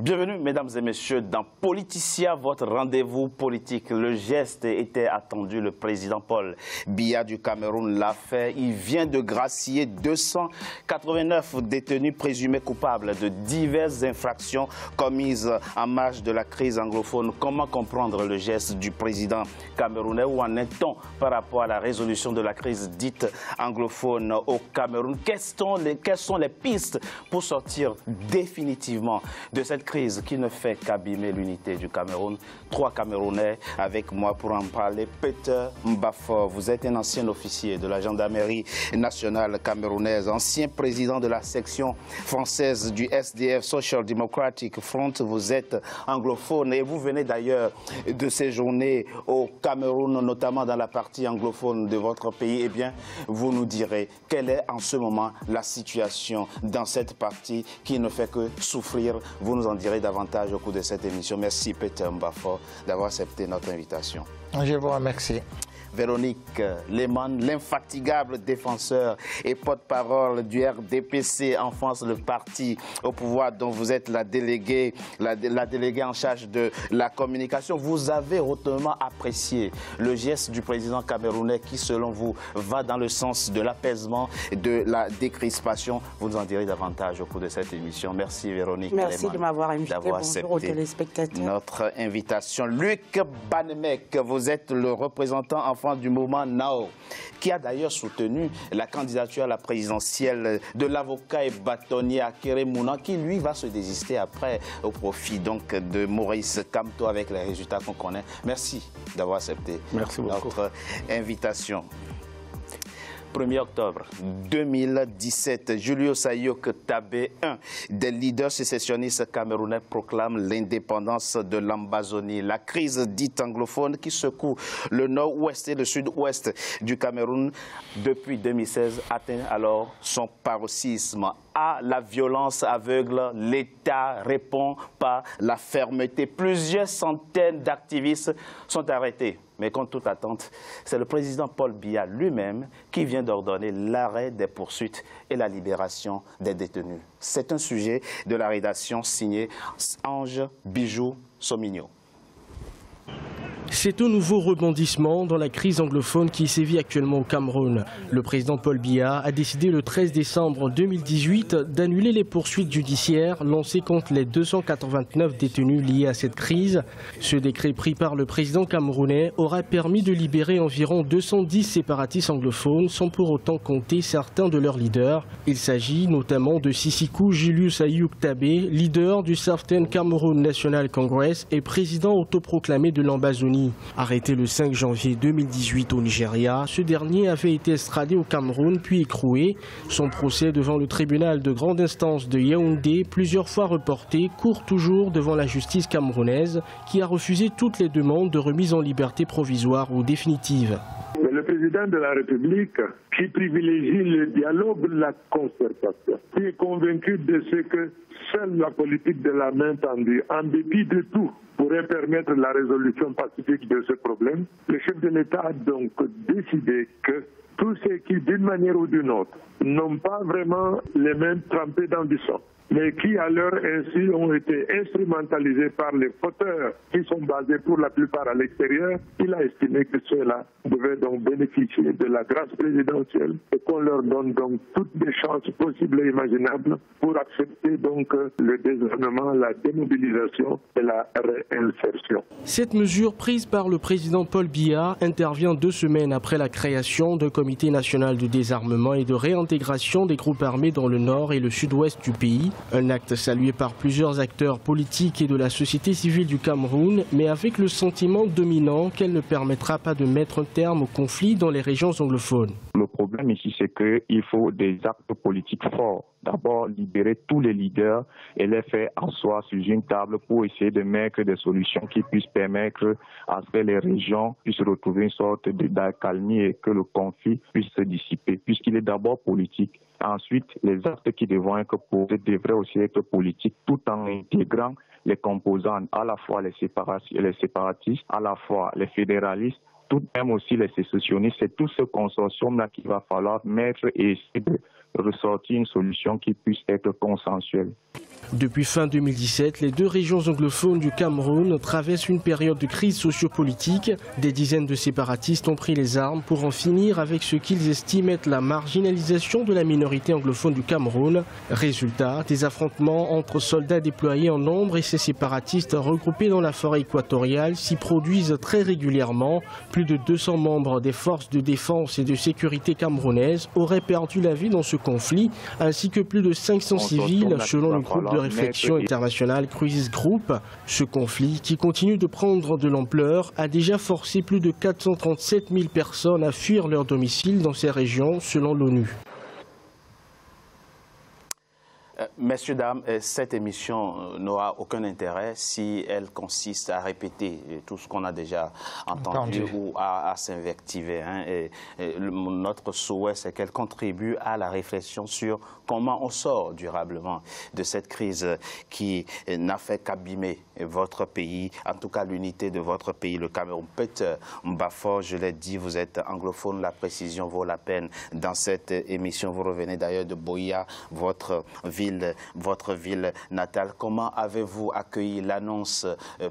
Bienvenue, mesdames et messieurs, dans Politicien, votre rendez-vous politique. Le geste était attendu. Le président Paul Biya du Cameroun l'a fait. Il vient de gracier 289 détenus présumés coupables de diverses infractions commises en marge de la crise anglophone. Comment comprendre le geste du président camerounais? Où en est-on par rapport à la résolution de la crise dite anglophone au Cameroun? Quelles sont les pistes pour sortir définitivement de cette crise qui ne fait qu'abîmer l'unité du Cameroun? Trois Camerounais avec moi pour en parler. Peter Mbafor, vous êtes un ancien officier de la gendarmerie nationale camerounaise, ancien président de la section française du SDF, Social Democratic Front. Vous êtes anglophone et vous venez d'ailleurs de séjourner au Cameroun, notamment dans la partie anglophone de votre pays. Eh bien, vous nous direz quelle est en ce moment la situation dans cette partie qui ne fait que souffrir. Vous nous en direz davantage au cours de cette émission. Merci Peter Mbafor d'avoir accepté notre invitation. Je vous remercie. Véronique Lehmann, l'infatigable défenseur et porte-parole du RDPC en France, le parti au pouvoir dont vous êtes la déléguée en charge de la communication. Vous avez hautement apprécié le geste du président camerounais qui, selon vous, va dans le sens de l'apaisement et de la décrispation. Vous nous en direz davantage au cours de cette émission. Merci Véronique Merci Lehmann de m'avoir invité. d'avoir Bonjour aux accepté téléspectateurs. notre invitation. Luc Banemek, vous êtes le représentant en France du mouvement NAO, qui a d'ailleurs soutenu la candidature à la présidentielle de l'avocat et bâtonnier Akere Mounan, qui lui va se désister après au profit donc de Maurice Kamto avec les résultats qu'on connaît. Merci d'avoir accepté notre invitation. 1er octobre 2017, Julius Ayuk Tabé, un des leaders sécessionnistes camerounais, proclame l'indépendance de l'Ambazonie. La crise dite anglophone qui secoue le nord-ouest et le sud-ouest du Cameroun depuis 2016 atteint alors son paroxysme. À la violence aveugle, l'État répond par la fermeté. Plusieurs centaines d'activistes sont arrêtés. Mais contre toute attente, c'est le président Paul Biya lui-même qui vient d'ordonner l'arrêt des poursuites et la libération des détenus. C'est un sujet de la rédaction signé Ange Bijou Somigno. C'est un nouveau rebondissement dans la crise anglophone qui sévit actuellement au Cameroun. Le président Paul Biya a décidé le 13 décembre 2018 d'annuler les poursuites judiciaires lancées contre les 289 détenus liés à cette crise. Ce décret pris par le président camerounais aura permis de libérer environ 210 séparatistes anglophones sans pour autant compter certains de leurs leaders. Il s'agit notamment de Sisiku Julius Ayuk Tabé, leader du Southern Cameroon National Congress et président autoproclamé de l'Ambazonie. Arrêté le 5 janvier 2018 au Nigeria, ce dernier avait été extradé au Cameroun puis écroué. Son procès devant le tribunal de grande instance de Yaoundé, plusieurs fois reporté, court toujours devant la justice camerounaise qui a refusé toutes les demandes de remise en liberté provisoire ou définitive. Le président de la République qui privilégie le dialogue, la concertation, qui est convaincu de ce que seule la politique de la main tendue, en dépit de tout, pourrait permettre la résolution pacifique de ce problème. Le chef de l'État a donc décidé que tous ceux qui, d'une manière ou d'une autre, n'ont pas vraiment les mains trempées dans du sang, mais qui à leur insu ont été instrumentalisés par les fauteurs qui sont basés pour la plupart à l'extérieur, il a estimé que ceux-là devaient donc bénéficier de la grâce présidentielle et qu'on leur donne donc toutes les chances possibles et imaginables pour accepter donc le désarmement, la démobilisation et la réinsertion. Cette mesure prise par le président Paul Biya intervient 2 semaines après la création d'un comité national de désarmement et de réintégration des groupes armés dans le nord et le sud-ouest du pays. Un acte salué par plusieurs acteurs politiques et de la société civile du Cameroun, mais avec le sentiment dominant qu'elle ne permettra pas de mettre un terme au conflit dans les régions anglophones. Le problème ici, c'est qu'il faut des actes politiques forts. D'abord, libérer tous les leaders et les faire asseoir sur une table pour essayer de mettre des solutions qui puissent permettre à ce que les régions puissent retrouver une sorte d'accalmie et que le conflit puisse se dissiper, puisqu'il est d'abord politique. Ensuite, les actes qui devront être posés devraient aussi être politiques, tout en intégrant les composants, à la fois les séparatistes, à la fois les fédéralistes, tout de même aussi les sécessionnistes. C'est tout ce consortium-là qu'il va falloir mettre et essayer de ressortir une solution qui puisse être consensuelle. Depuis fin 2017, les deux régions anglophones du Cameroun traversent une période de crise sociopolitique. Des dizaines de séparatistes ont pris les armes pour en finir avec ce qu'ils estiment être la marginalisation de la minorité anglophone du Cameroun. Résultat, des affrontements entre soldats déployés en nombre et ces séparatistes regroupés dans la forêt équatoriale s'y produisent très régulièrement. Plus de 200 membres des forces de défense et de sécurité camerounaises auraient perdu la vie dans ce conflit, ainsi que plus de 500 civils selon le groupe de réflexion internationale Crisis Group. Ce conflit, qui continue de prendre de l'ampleur, a déjà forcé plus de 437 000 personnes à fuir leur domicile dans ces régions, selon l'ONU. Messieurs, dames, cette émission n'aura aucun intérêt si elle consiste à répéter tout ce qu'on a déjà entendu ou à s'invectiver. Notre souhait, c'est qu'elle contribue à la réflexion sur comment on sort durablement de cette crise qui n'a fait qu'abîmer votre pays, en tout cas l'unité de votre pays, le Cameroun. Peter Mbafor, je l'ai dit, vous êtes anglophone, la précision vaut la peine dans cette émission. Vous revenez d'ailleurs de Boya, votre ville natale. Comment avez-vous accueilli l'annonce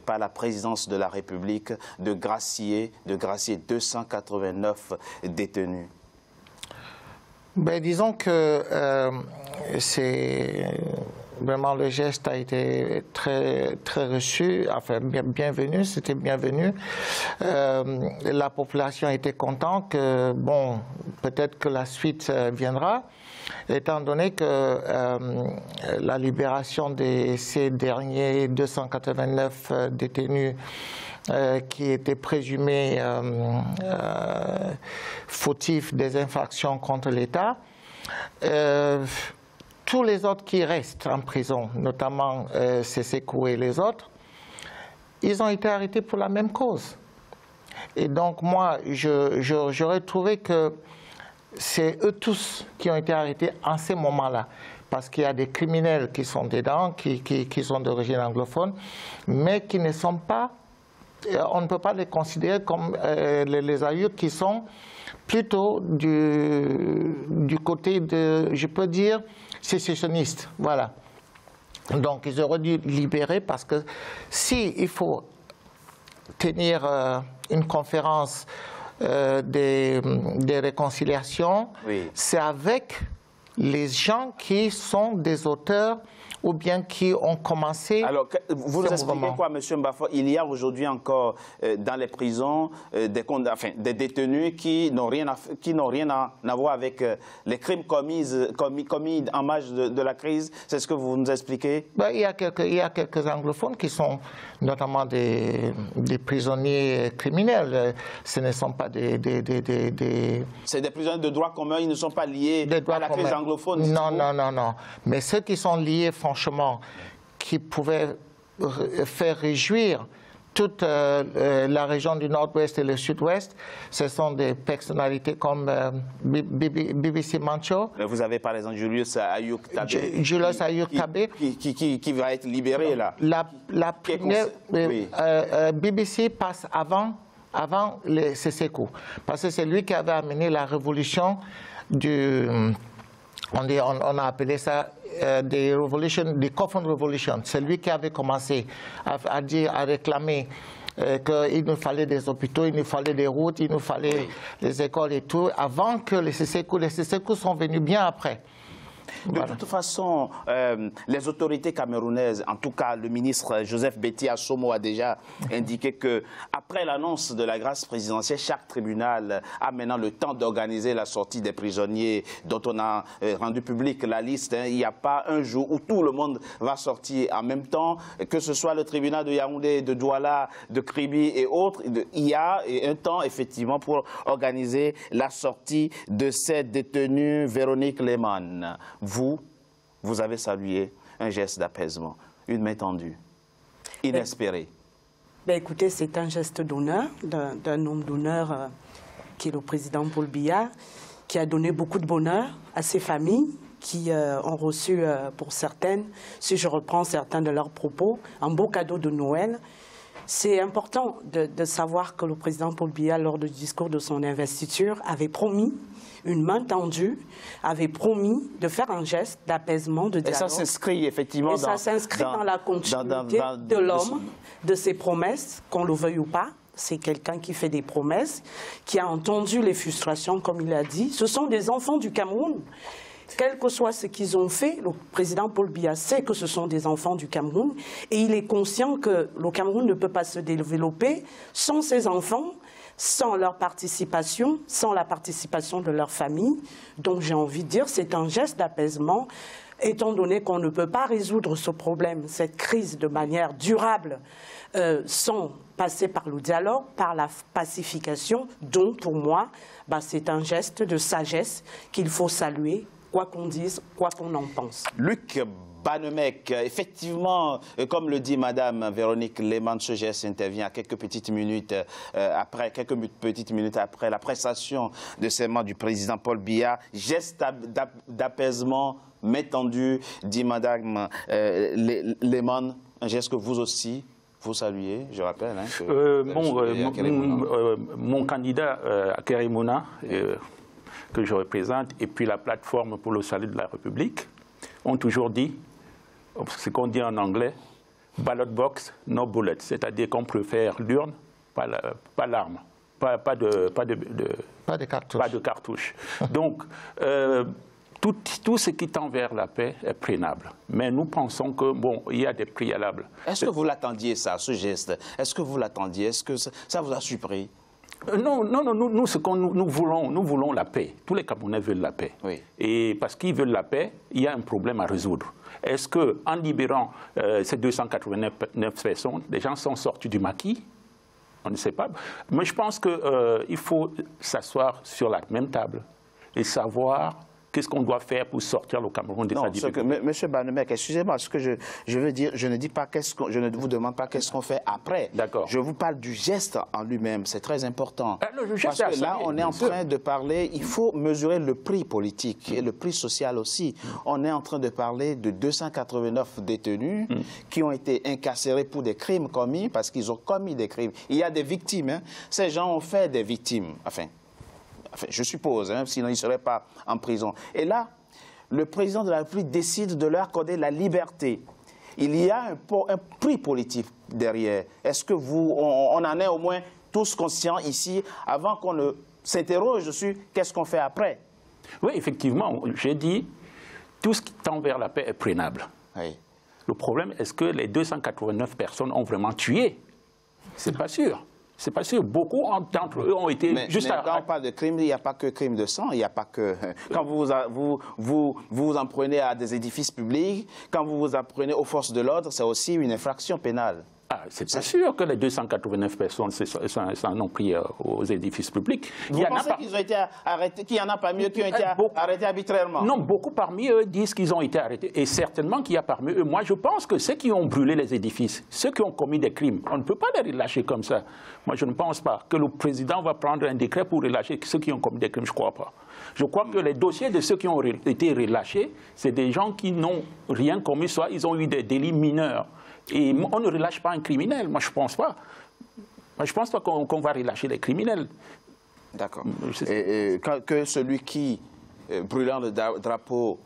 par la présidence de la République de gracier 289 détenus? Ben, disons que c'est vraiment, le geste a été très reçu, enfin bienvenu, c'était bienvenu. La population était contente que, bon, peut-être que la suite viendra, étant donné que la libération de ces derniers 289 détenus qui étaient présumés fautifs des infractions contre l'État, tous les autres qui restent en prison, notamment Seseko et les autres, ils ont été arrêtés pour la même cause. Et donc moi, j'aurais trouvé que c'est eux tous qui ont été arrêtés en ces moments-là. Parce qu'il y a des criminels qui sont dedans, qui sont d'origine anglophone, mais qui ne sont pas, on ne peut pas les considérer comme les aïeux qui sont plutôt du côté de, je peux dire, sécessionnistes. Voilà. Donc ils auraient dû libérer, parce que s'il faut tenir une conférence des réconciliations, oui, c'est avec les gens qui sont des auteurs ou bien qui ont commencé. Alors, vous nous expliquez quoi, M. Mbafor? Il y a aujourd'hui encore dans les prisons des détenus qui n'ont rien à voir avec les crimes commis en marge de la crise. C'est ce que vous nous expliquez? Ben, il y a quelques anglophones qui sont notamment des prisonniers criminels. Ce ne sont pas des... C'est des prisonniers de droit commun, ils ne sont pas liés à la crise anglophone? Non. Mais ceux qui sont liés, franchement, qui pouvaient faire réjouir toute la région du Nord-Ouest et le Sud-Ouest, ce sont des personnalités comme BBC Mancho. Vous avez par exemple Julius Ayuk-Tabé. Julius Ayuk-Tabé. Qui va être libéré là. La première, oui. BBC passe avant les Seseko, parce que c'est lui qui avait amené la révolution du... On a appelé ça des Coffin Revolution. C'est lui qui avait commencé à réclamer qu'il nous fallait des hôpitaux, il nous fallait des routes, il nous fallait les écoles et tout, avant que les Seseko sont venus bien après. De toute façon, les autorités camerounaises, en tout cas le ministre Joseph Betty Assomo a déjà indiqué qu'après l'annonce de la grâce présidentielle, chaque tribunal a maintenant le temps d'organiser la sortie des prisonniers dont on a rendu public la liste. Il n'y a pas un jour où tout le monde va sortir en même temps, que ce soit le tribunal de Yaoundé, de Douala, de Kribi et autres. Il y a un temps effectivement pour organiser la sortie de ces détenus. Véronique Lehmann, vous avez salué un geste d'apaisement, une main tendue, inespérée. Ben écoutez, c'est un geste d'honneur, d'un homme d'honneur qui est le président Paul Biya, qui a donné beaucoup de bonheur à ses familles qui ont reçu, pour certaines, si je reprends certains de leurs propos, un beau cadeau de Noël. C'est important de savoir que le président Paul Biya, lors du discours de son investiture, avait promis une main tendue, avait promis de faire un geste d'apaisement, de dialogue. Et ça s'inscrit effectivement dans la continuité de l'homme, de ses promesses, qu'on le veuille ou pas. C'est quelqu'un qui fait des promesses, qui a entendu les frustrations, comme il a dit. Ce sont des enfants du Cameroun. Quel que soit ce qu'ils ont fait, le président Paul Biya sait que ce sont des enfants du Cameroun et il est conscient que le Cameroun ne peut pas se développer sans ses enfants, sans leur participation, sans la participation de leur famille. Donc j'ai envie de dire, c'est un geste d'apaisement, étant donné qu'on ne peut pas résoudre ce problème, cette crise de manière durable, sans passer par le dialogue, par la pacification. Donc pour moi, c'est un geste de sagesse qu'il faut saluer, quoi qu'on dise, quoi qu'on en pense. Luc Banemek, effectivement, comme le dit Madame Véronique Lehmann, ce geste intervient à quelques petites minutes après la prestation de serment du président Paul Biya. Geste d'apaisement, main tendue, dit Madame Lehmann, un geste que vous aussi vous saluez, je rappelle. Mon candidat à Kerimona, que je représente, et puis la plateforme pour le salut de la République, ont toujours dit, ce qu'on dit en anglais, ballot box, no bullet, c'est-à-dire qu'on préfère l'urne, pas l'arme, pas de cartouche. Donc, tout ce qui tend vers la paix est prénable. Mais nous pensons que, il y a des préalables. Est-ce que vous l'attendiez, ça, ce geste? Est-ce que vous l'attendiez? Est-ce que ça vous a surpris? Non, nous voulons la paix. Tous les Camerounais veulent la paix. Oui. Et parce qu'ils veulent la paix, il y a un problème à résoudre. Est-ce qu'en libérant ces 289 personnes, les gens sont sortis du maquis? On ne sait pas. Mais je pense qu'il faut s'asseoir sur la même table et savoir qu'est-ce qu'on doit faire pour sortir le Cameroun de sa difficulté. Monsieur Banemek, excusez-moi, ce que je veux dire, je ne vous demande pas qu'est-ce qu'on fait après. D'accord. Je vous parle du geste en lui-même, c'est très important. Le geste, parce que là, on est en train de parler, il faut mesurer le prix politique et le prix social aussi. On est en train de parler de 289 détenus qui ont été incarcérés pour des crimes commis, parce qu'ils ont commis des crimes. Il y a des victimes, hein. Ces gens ont fait des victimes, enfin, je suppose, hein, sinon ils ne seraient pas en prison. Et là, le président de la République décide de leur accorder la liberté. Il y a un prix politique derrière. Est-ce que on en est au moins tous conscients ici, avant qu'on ne s'interroge dessus, qu'est-ce qu'on fait après? Oui, effectivement, j'ai dit, tout ce qui tend vers la paix est prénable. Oui. Le problème, est-ce que les 289 personnes ont vraiment tué? C'est pas sûr. C'est pas sûr. Beaucoup d'entre eux ont été juste mais quand on parle de crime, il n'y a pas que crime de sang, il n'y a pas que... Quand vous en prenez à des édifices publics, quand vous vous en prenez aux forces de l'ordre, c'est aussi une infraction pénale. C'est pas sûr que les 289 personnes s'en ont pris aux édifices publics. Vous pensez qu'ils ont été arrêtés, qu'il y en a parmi eux qui ont été arrêtés arbitrairement? Non, beaucoup parmi eux disent qu'ils ont été arrêtés. Et certainement qu'il y a parmi eux. Moi, je pense que ceux qui ont brûlé les édifices, ceux qui ont commis des crimes, on ne peut pas les relâcher comme ça. Moi, je ne pense pas que le président va prendre un décret pour relâcher ceux qui ont commis des crimes. Je ne crois pas. Je crois que les dossiers de ceux qui ont été relâchés, c'est des gens qui n'ont rien commis, soit ils ont eu des délits mineurs. Et on ne relâche pas un criminel. Moi, je ne pense pas. Moi, je ne pense pas qu'on va relâcher les criminels. D'accord. Que celui qui, brûlant le drapeau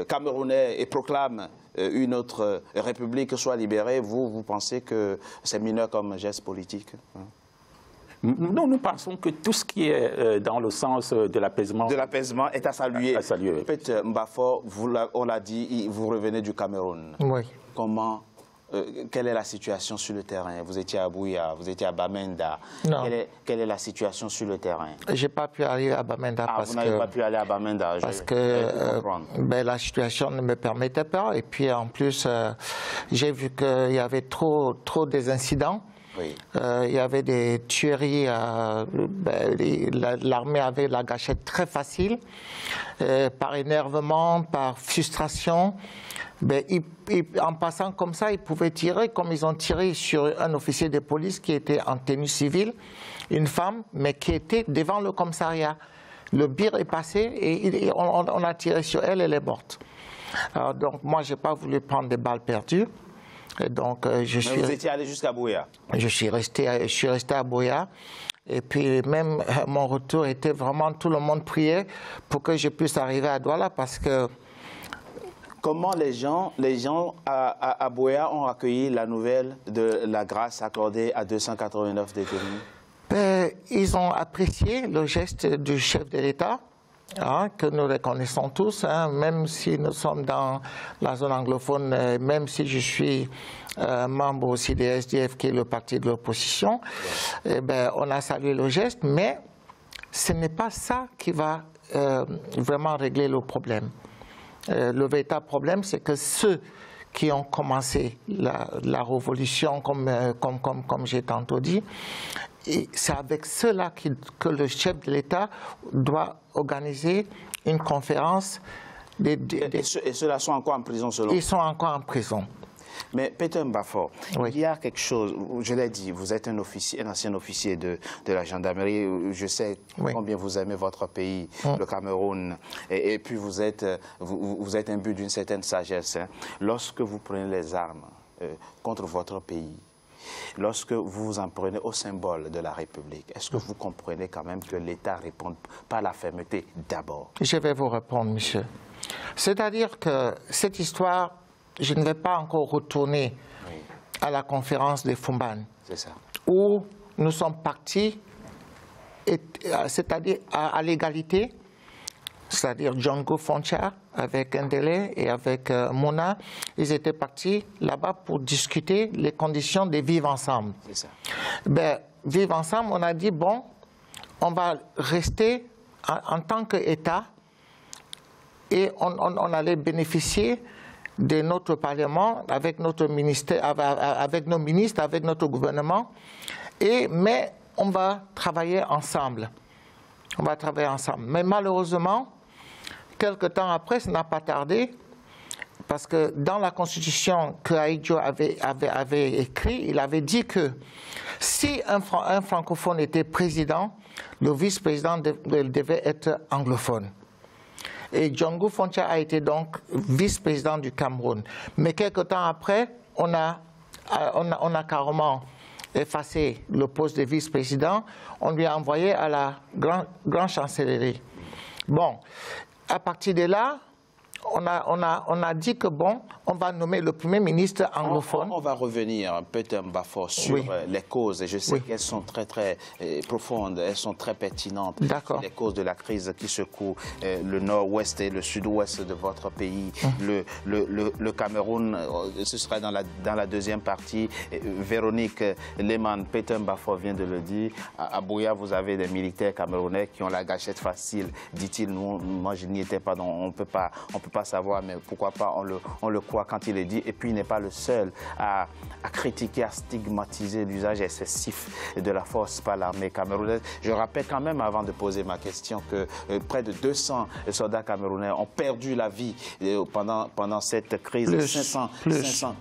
camerounais et proclame une autre république, soit libéré, vous pensez que c'est mineur comme geste politique? Non, nous pensons que tout ce qui est dans le sens de l'apaisement... De l'apaisement est à saluer. À saluer. Peut-être, Mbafor, on l'a dit, vous revenez du Cameroun. Oui. Comment... quelle est la situation sur le terrain? Vous étiez à Bouya, vous étiez à Bamenda. Quelle est la situation sur le terrain? Je n'ai pas pu aller à Bamenda vous n'avez pas pu aller à Bamenda. Parce que la situation ne me permettait pas. Et puis en plus, j'ai vu qu'il y avait trop des incidents. Oui. Il y avait des tueries. L'armée avait la gâchette très facile, par énervement, par frustration. En passant comme ça, ils pouvaient tirer, comme ils ont tiré sur un officier de police qui était en tenue civile, une femme, mais qui était devant le commissariat. Le bir est passé et on a tiré sur elle, elle est morte. Alors, donc moi, je n'ai pas voulu prendre des balles perdues. Et donc, Mais vous étiez allé jusqu'à Buea? Je suis resté à Buea. Et puis même mon retour était vraiment, tout le monde priait pour que je puisse arriver à Douala parce que... Comment les gens à Buea ont accueilli la nouvelle de la grâce accordée à 289 détenus? Ben, ils ont apprécié le geste du chef de l'État, hein, que nous reconnaissons tous, hein, même si nous sommes dans la zone anglophone, même si je suis membre aussi des SDF, qui est le parti de l'opposition, eh ben, on a salué le geste, mais ce n'est pas ça qui va vraiment régler le problème. Le véritable problème, c'est que ceux qui ont commencé la révolution, comme j'ai tantôt dit, c'est avec ceux-là que le chef de l'État doit organiser une conférence. Et ceux-là sont encore en prison selon vous? Ils sont encore en prison. Mais Peter Mbafor, oui. Il y a quelque chose, je l'ai dit, vous êtes un ancien officier de la gendarmerie, je sais oui. combien vous aimez votre pays, le Cameroun, et puis vous êtes imbu d'une certaine sagesse. Hein. Lorsque vous prenez les armes contre votre pays, lorsque vous vous en prenez au symbole de la République, est-ce que vous comprenez quand même que l'État répond par la fermeté d'abord? Je vais vous répondre, monsieur. C'est-à-dire que cette histoire, je ne vais pas encore retourner à la conférence de Fumban, où nous sommes partis, c'est-à-dire à l'égalité, c'est-à-dire Django Foncha avec Ndele et avec Mona, ils étaient partis là-bas pour discuter les conditions de vivre ensemble. Ben, vivre ensemble, on a dit, bon, on va rester en tant qu'État et on allait bénéficier de notre Parlement, avec notre ministère, avec nos ministres, avec notre gouvernement, mais on va travailler ensemble. On va travailler ensemble. Mais malheureusement, quelque temps après, ça n'a pas tardé, parce que dans la Constitution que Ahidjo avait écrit, il avait dit que si un francophone était président, le vice-président devait être anglophone. Et Django Foncha a été donc vice-président du Cameroun. Mais quelque temps après, on a carrément effacé le poste de vice-président. On lui a envoyé à la grande chancellerie. Bon, à partir de là, on a dit que bon, on va nommer le Premier ministre anglophone. On va revenir, Peter Mbafor, sur les causes. Et je sais qu'elles sont très profondes, elles sont très pertinentes. Les causes de la crise qui secoue le nord-ouest et le sud-ouest de votre pays. Le Cameroun, ce sera dans la deuxième partie. Véronique Lehmann, Peter Mbafor vient de le dire. À Buea, vous avez des militaires camerounais qui ont la gâchette facile, dit-il. Moi, je n'y étais pas, donc on ne peut pas savoir, mais pourquoi pas, on le croit quand il est dit. Et puis, il n'est pas le seul à critiquer, à stigmatiser l'usage excessif de la force par l'armée camerounaise. Je rappelle quand même, avant de poser ma question, que près de 200 soldats camerounais ont perdu la vie pendant cette crise.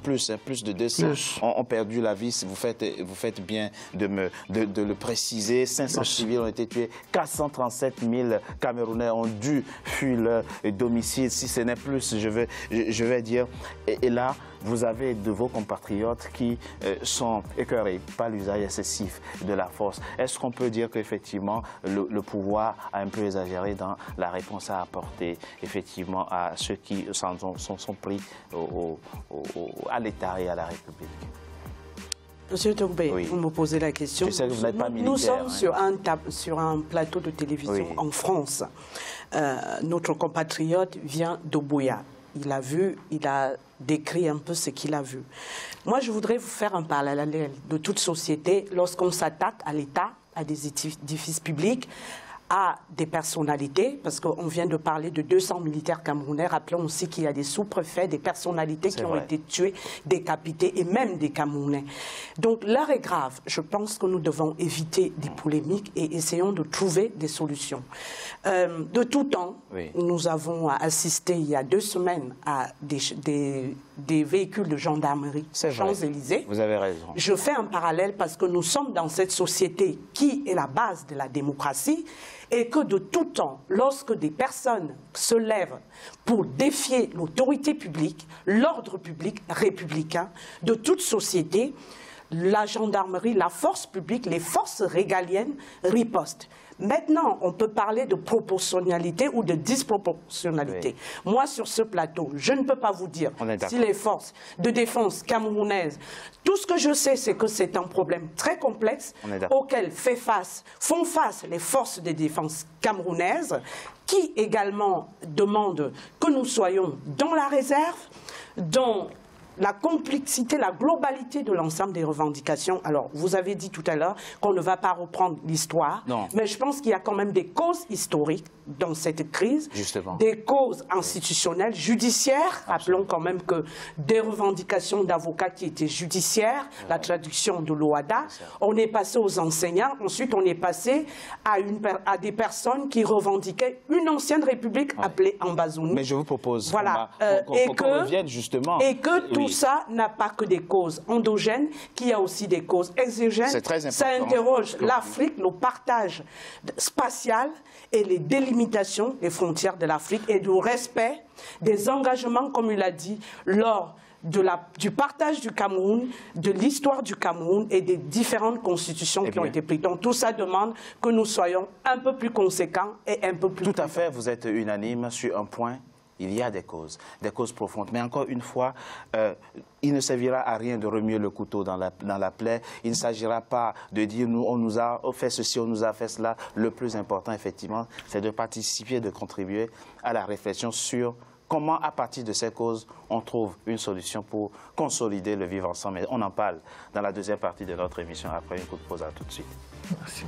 Plus de 200 ont perdu la vie. Vous faites bien de le préciser. 500 civils ont été tués. 437 000 Camerounais ont dû fuir leur domicile. Si ce n'est plus, je vais dire. Et là, vous avez de vos compatriotes qui sont écœurés par l'usage excessif de la force. Est-ce qu'on peut dire qu'effectivement, le pouvoir a un peu exagéré dans la réponse à apporter effectivement à ceux qui sont pris à l'État et à la République? Monsieur Togbé, vous me posez la question. Je sais que vous n'êtes pas militaire. Nous sommes sur un plateau de télévision en France. Notre compatriote vient de Buea. Il a décrit un peu ce qu'il a vu. Moi, je voudrais vous faire un parallèle de toute société lorsqu'on s'attaque à l'État, à des édifices publics, à des personnalités, parce qu'on vient de parler de 200 militaires camerounais. Rappelons aussi qu'il y a des sous-préfets, des personnalités qui ont été tuées, décapitées, et même des Camerounais. Donc l'heure est grave. Je pense que nous devons éviter des polémiques et essayons de trouver des solutions. De tout temps, nous avons assisté il y a 2 semaines à des des véhicules de gendarmerie Champs-Élysées. Vous avez raison. Je fais un parallèle parce que nous sommes dans cette société qui est la base de la démocratie et que de tout temps, lorsque des personnes se lèvent pour défier l'autorité publique, l'ordre public républicain de toute société, la gendarmerie, la force publique, les forces régaliennes ripostent. Maintenant, on peut parler de proportionnalité ou de disproportionnalité. Oui. Moi, sur ce plateau, je ne peux pas vous dire si les forces de défense camerounaises, tout ce que je sais, c'est que c'est un problème très complexe auquel font face les forces de défense camerounaises, qui également demandent que nous soyons dans la réserve, dans la complexité, la globalité de l'ensemble des revendications. Alors, vous avez dit tout à l'heure qu'on ne va pas reprendre l'histoire, mais je pense qu'il y a quand même des causes historiques dans cette crise, des causes institutionnelles, judiciaires. Rappelons quand même que des revendications d'avocats qui étaient judiciaires, la traduction de l'OADA, on est passé aux enseignants, ensuite on est passé à des personnes qui revendiquaient une ancienne république appelée Ambazouni. Mais je vous propose qu'on revienne justement. Et que tout ça n'a pas que des causes endogènes, qu'il y a aussi des causes exogènes. C'est très important. Ça interroge l'Afrique, le partage spatial et les délimitations des frontières de l'Afrique et du respect des engagements, comme il a dit, lors du partage du Cameroun, de l'histoire du Cameroun et des différentes constitutions qui ont été prises. Donc tout ça demande que nous soyons un peu plus conséquents et un peu plus... Tout à fait, vous êtes unanime sur un point. Il y a des causes profondes. Mais encore une fois, il ne servira à rien de remuer le couteau dans la plaie. Il ne s'agira pas de dire nous, on nous a fait ceci, on nous a fait cela. Le plus important, effectivement, c'est de participer, de contribuer à la réflexion sur comment, à partir de ces causes, on trouve une solution pour consolider le vivre ensemble. Et on en parle dans la deuxième partie de notre émission après une courte pause. À tout de suite. Merci.